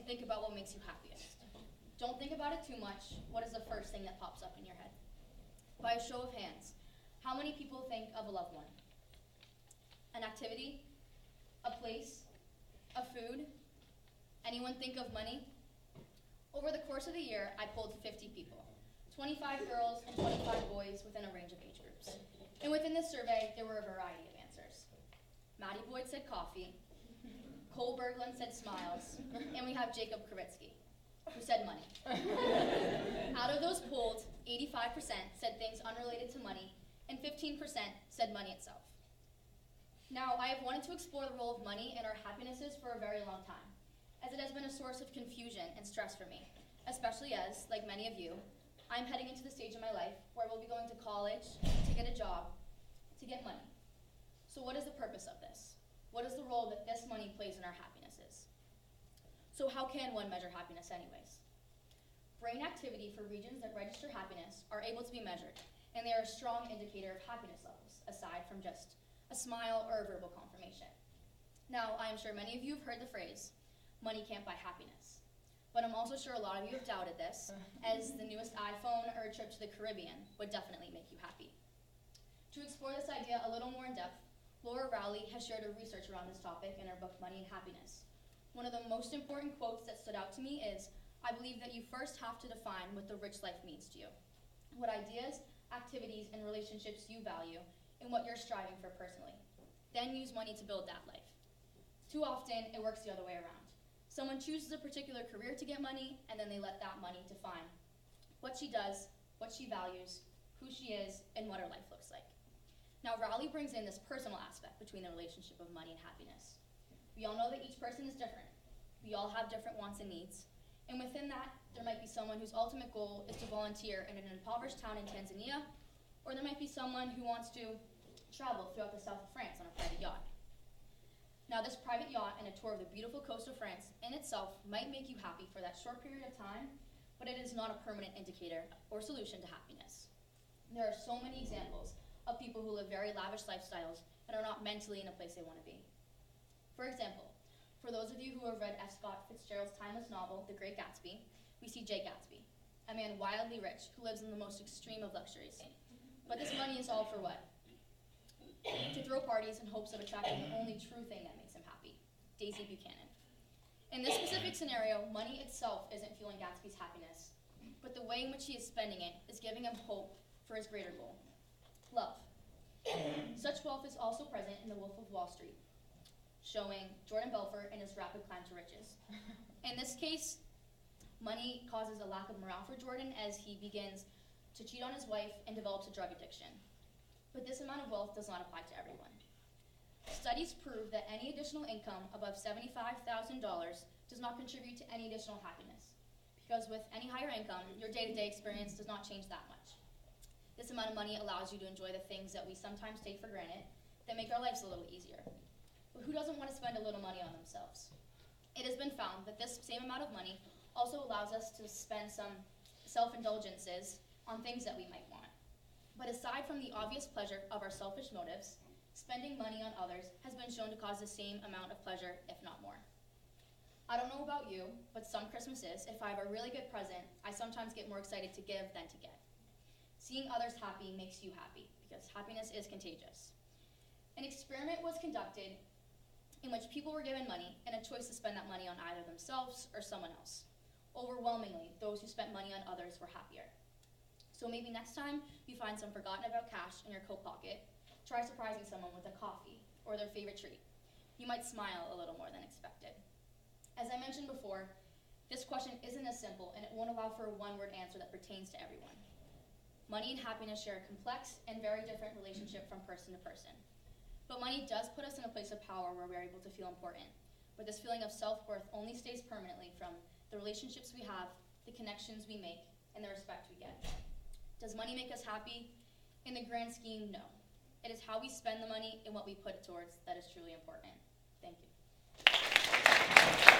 think about what makes you happiest. Don't think about it too much. What is the first thing that pops up in your head? By a show of hands, how many people think of a loved one? An activity? A place? A food? Anyone think of money? Over the course of the year, I polled 50 people, 25 girls and 25 boys within a range of age groups. And within this survey, there were a variety of answers. Maddie Boyd said coffee, Cole Berglund said smiles, and we have Jacob Kravitsky, who said money. Out of those polled, 85% said things unrelated to money, and 15% said money itself. Now, I have wanted to explore the role of money in our happinesses for a very long time, as it has been a source of confusion and stress for me, especially as, like many of you, I'm heading into the stage in my life where I will be going to college to get a job, to get money. So what is the purpose of this? What is the role that this money plays in our happinesses? So how can one measure happiness anyways? Brain activity for regions that register happiness are able to be measured, and they are a strong indicator of happiness levels, aside from just a smile or a verbal confirmation. Now, I am sure many of you have heard the phrase, money can't buy happiness. But I'm also sure a lot of you have doubted this, as the newest iPhone or a trip to the Caribbean would definitely make you happy. To explore this idea a little more in depth, Laura Rowley has shared her research around this topic in her book, Money and Happiness. One of the most important quotes that stood out to me is, I believe that you first have to define what the rich life means to you, what ideas, activities, and relationships you value, and what you're striving for personally. Then use money to build that life. Too often, it works the other way around. Someone chooses a particular career to get money, and then they let that money define what she does, what she values, who she is, and what her life looks like. Now, Rowley brings in this personal aspect between the relationship of money and happiness. We all know that each person is different. We all have different wants and needs. And within that, there might be someone whose ultimate goal is to volunteer in an impoverished town in Tanzania, or there might be someone who wants to travel throughout the south of France on a private yacht. Now, this private yacht and a tour of the beautiful coast of France in itself might make you happy for that short period of time, but it is not a permanent indicator or solution to happiness. There are so many examples of people who live very lavish lifestyles and are not mentally in a place they want to be. For example, for those of you who have read F. Scott Fitzgerald's timeless novel, The Great Gatsby, we see Jay Gatsby, a man wildly rich who lives in the most extreme of luxuries. But this money is all for what? To throw parties in hopes of attracting the only true thing that makes him happy, Daisy Buchanan. In this specific scenario, money itself isn't fueling Gatsby's happiness, but the way in which he is spending it is giving him hope for his greater goal, love. Such wealth is also present in The Wolf of Wall Street, showing Jordan Belfort and his rapid climb to riches. In this case, money causes a lack of morale for Jordan as he begins to cheat on his wife and develops a drug addiction. But this amount of wealth does not apply to everyone. Studies prove that any additional income above $75,000 does not contribute to any additional happiness, because with any higher income, your day-to-day experience does not change that much. This amount of money allows you to enjoy the things that we sometimes take for granted that make our lives a little easier. But who doesn't want to spend a little money on themselves? It has been found that this same amount of money also allows us to spend some self-indulgences on things that we might want. But aside from the obvious pleasure of our selfish motives, spending money on others has been shown to cause the same amount of pleasure, if not more. I don't know about you, but some Christmases, if I have a really good present, I sometimes get more excited to give than to get. Seeing others happy makes you happy, because happiness is contagious. An experiment was conducted in which people were given money and a choice to spend that money on either themselves or someone else. Overwhelmingly, those who spent money on others were happier. So maybe next time you find some forgotten about cash in your coat pocket, try surprising someone with a coffee or their favorite treat. You might smile a little more than expected. As I mentioned before, this question isn't as simple and it won't allow for a one-word answer that pertains to everyone. Money and happiness share a complex and very different relationship from person to person. But money does put us in a place of power where we're able to feel important. But this feeling of self-worth only stays permanently from the relationships we have, the connections we make, and the respect we get. Does money make us happy? In the grand scheme, no. It is how we spend the money and what we put it towards that is truly important. Thank you.